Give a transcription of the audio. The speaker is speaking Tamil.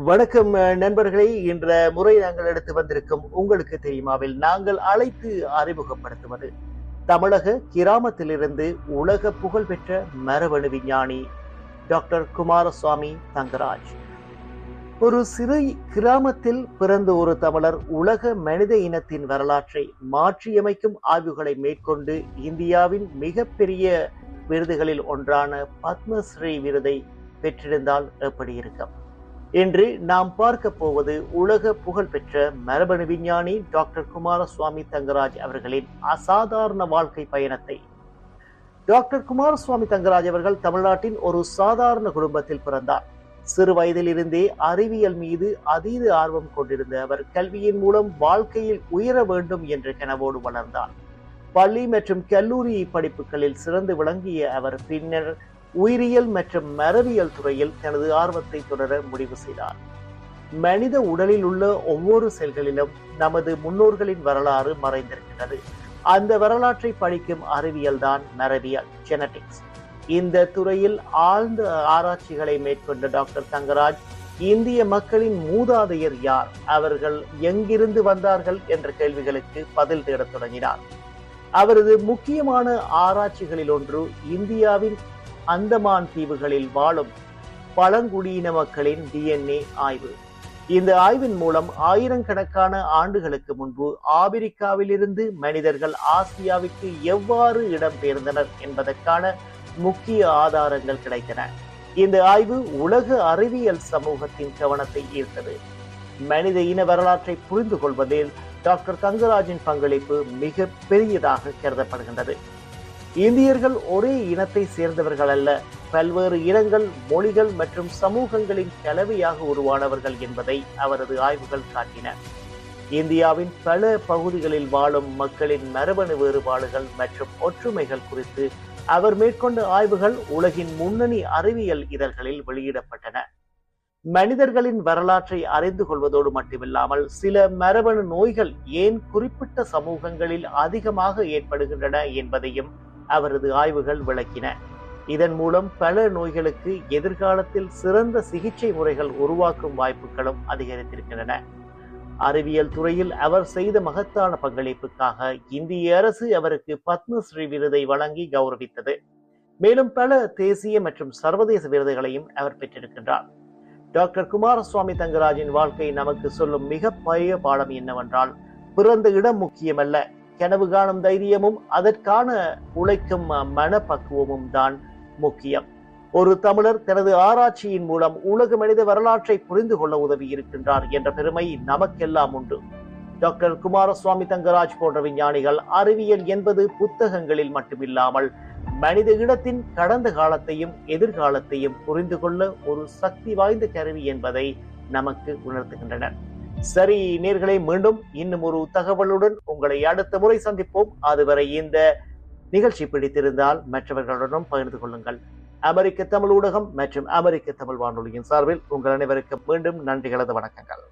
வணக்கம் நண்பர்களே. இன்ற முறை நாங்கள் எடுத்து வந்திருக்கும் உங்களுக்கு தெரியுமாவில் நாங்கள் அழைத்து அறிமுகப்படுத்துவது தமிழக கிராமத்திலிருந்து உலக புகழ்பெற்ற மரபணு விஞ்ஞானி டாக்டர் குமாரசுவாமி தங்கராஜ். ஒரு சிறு கிராமத்தில் பிறந்த ஒரு தமிழர் உலக மனித இனத்தின் வரலாற்றை மாற்றியமைக்கும் ஆய்வுகளை மேற்கொண்டு இந்தியாவின் மிகப்பெரிய விருதுகளில் ஒன்றான பத்மஸ்ரீ விருதை பெற்றிருந்தால் எப்படி இருக்கும்? இன்று நாம் பார்க்க போவது உலக புகழ்பெற்ற மரபணு விஞ்ஞானி டாக்டர் குமாரசுவாமி தங்கராஜ் அவர்களின் அசாதாரண வாழ்க்கை பயணத்தை. டாக்டர் குமாரசுவாமி தங்கராஜ் அவர்கள் தமிழ்நாட்டின் ஒரு சாதாரண குடும்பத்தில் பிறந்தார். சிறு வயதிலிருந்தே அறிவியல் மீது அதீத ஆர்வம் கொண்டிருந்த அவர் கல்வியின் மூலம் வாழ்க்கையில் உயர வேண்டும் என்ற கனவோடு வளர்ந்தார். பள்ளி மற்றும் கல்லூரி படிப்புகளில் சிறந்து விளங்கிய அவர் பின்னர் உயிரியல் மற்றும் மரபியல் துறையில் தனது ஆர்வத்தை தொடர முடிவு செய்தார். மனித உடலில் உள்ள ஒவ்வொரு செல்களிலும் நமது முன்னோர்களின் வரலாறு மறைந்திருக்கிறது. அந்த வரலாற்றை படிக்கும் அறிவியல் தான் மரபியல், ஜெனடிக்ஸ். இந்த துறையில் ஆழ்ந்த ஆராய்ச்சிகளை மேற்கொண்ட டாக்டர் தங்கராஜ் இந்திய மக்களின் மூதாதையர் யார், அவர்கள் எங்கிருந்து வந்தார்கள் என்ற கேள்விகளுக்கு பதில் தேடத் தொடங்கினார். அவரது முக்கியமான ஆராய்ச்சிகளில் ஒன்று இந்தியாவின் அந்தமான் தீவுகளில் வாழும் பழங்குடியின மக்களின் டிஎன்ஏ ஆய்வு. இந்த ஆய்வின் மூலம் ஆயிரக்கணக்கான ஆண்டுகளுக்கு முன்பு ஆப்பிரிக்காவிலிருந்து மனிதர்கள் ஆசியாவிற்கு எவ்வாறு இடம்பெயர்ந்தனர் என்பதற்கான முக்கிய ஆதாரங்கள் கிடைத்தன. இந்த ஆய்வு உலக அறிவியல் சமூகத்தின் கவனத்தை ஈர்த்தது. மனித இன வரலாற்றை புரிந்து கொள்வதில் டாக்டர் தங்கராஜின் பங்களிப்பு மிக பெரியதாக கருதப்படுகின்றது. இந்தியர்கள் ஒரே இனத்தை சேர்ந்தவர்கள் அல்ல, பல்வேறு இனங்கள், மொழிகள் மற்றும் சமூகங்களின் கலவையாக உருவானவர்கள் என்பதை அவரது ஆய்வுகள் காட்டின. இந்தியாவின் பல பகுதிகளில் வாழும் மக்களின் மரபணு வேறுபாடுகள் மற்றும் ஒற்றுமைகள் குறித்து அவர் மேற்கொண்ட ஆய்வுகள் உலகின் முன்னணி அறிவியல் இதழ்களில் வெளியிடப்பட்டன. மனிதர்களின் வரலாற்றை அறிந்து கொள்வதோடு மட்டுமில்லாமல் சில மரபணு நோய்கள் ஏன் குறிப்பிட்ட சமூகங்களில் அதிகமாக ஏற்படுகின்றன என்பதையும் அவரது ஆய்வுகள் விளக்கின. இதன் மூலம் பல நோய்களுக்கு எதிர்காலத்தில் சிறந்த சிகிச்சை முறைகள் உருவாக்கும் வாய்ப்புகளும் அதிகரித்திருக்கின்றன. அறிவியல் துறையில் அவர் செய்த மகத்தான பங்களிப்புக்காக இந்திய அரசு அவருக்கு பத்மஸ்ரீ விருதை வழங்கி கௌரவித்தது. மேலும் பல தேசிய மற்றும் சர்வதேச விருதுகளையும் அவர் பெற்றிருக்கின்றார். டாக்டர் குமாரசுவாமி தங்கராஜின் வாழ்க்கை நமக்கு சொல்லும் மிக பெரிய பாடம் என்னவென்றால், பிறந்த இடம் முக்கியமல்ல, கனவு காணும் தைரியமும் அதற்கான உழைக்கும் மனப்பக்குவமும் தான் முக்கியம். ஒரு தமிழர் தனது ஆராய்ச்சியின் மூலம் உலக மனித வரலாற்றை புரிந்து கொள்ள உதவி இருக்கின்றார் என்ற பெருமை நமக்கெல்லாம் உண்டு. டாக்டர் குமாரசுவாமி தங்கராஜ் போன்ற விஞ்ஞானிகள் அறிவியல் என்பது புத்தகங்களில் மட்டுமில்லாமல் மனித இடத்தின் கடந்த காலத்தையும் எதிர்காலத்தையும் புரிந்து கொள்ள ஒரு சக்தி வாய்ந்த கருவி என்பதை நமக்கு உணர்த்துகின்றனர். சரி நேயர்களே, மீண்டும் இன்னும் ஒரு தகவலுடன் உங்களை அடுத்த முறை சந்திப்போம். அதுவரை இந்த நிகழ்ச்சி பிடித்திருந்தால் மற்றவர்களுடனும் பகிர்ந்து கொள்ளுங்கள். அமெரிக்க தமிழ் ஊடகம் மற்றும் அமெரிக்க தமிழ் வானொலியின் சார்பில் உங்கள் அனைவருக்கும் மீண்டும் நன்றிகளது வணக்கங்கள்.